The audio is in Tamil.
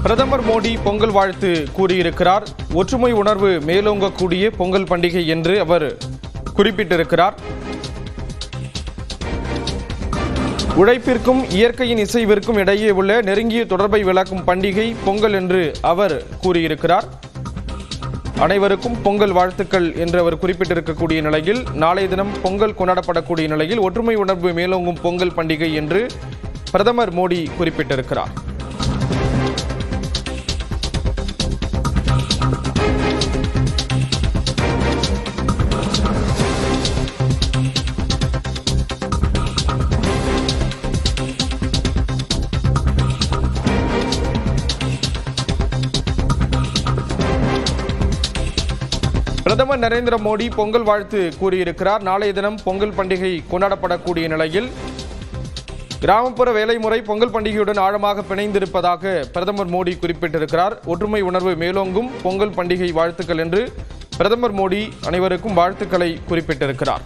பிரதமர் மோடி பொங்கல் வாழ்த்து கூறியிருக்கிறார். ஒற்றுமை உணர்வு மேலோங்கக்கூடிய பொங்கல் பண்டிகை என்று அவர் குறிப்பிட்டிருக்கிறார். உழைப்பிற்கும் இயற்கையின் இசைவிற்கும் இடையே உள்ள நெருங்கிய தொடர்பை விளக்கும் பண்டிகை பொங்கல் என்று அவர் கூறியிருக்கிறார். அனைவருக்கும் பொங்கல் வாழ்த்துக்கள் என்று அவர் குறிப்பிட்டிருக்கக்கூடிய நிலையில் நாளைய தினம் பொங்கல் கொண்டாடப்படக்கூடிய நிலையில் ஒற்றுமை உணர்வு மேலோங்கும் பொங்கல் பண்டிகை என்று பிரதமர் மோடி குறிப்பிட்டிருக்கிறார். பிரதமர் நரேந்திர மோடி பொங்கல் வாழ்த்து கூறியிருக்கிறார். நாளைய தினம் பொங்கல் பண்டிகை கொண்டாடப்படக்கூடிய நிலையில் கிராமப்புற வேலைமுறை பொங்கல் பண்டிகையுடன் ஆழமாக பிணைந்திருப்பதாக பிரதமர் மோடி குறிப்பிட்டிருக்கிறார். ஒற்றுமை உணர்வு மேலோங்கும் பொங்கல் பண்டிகை வாழ்த்துக்கள் என்று பிரதமர் மோடி அனைவருக்கும் வாழ்த்துக்களை குறிப்பிட்டிருக்கிறார்.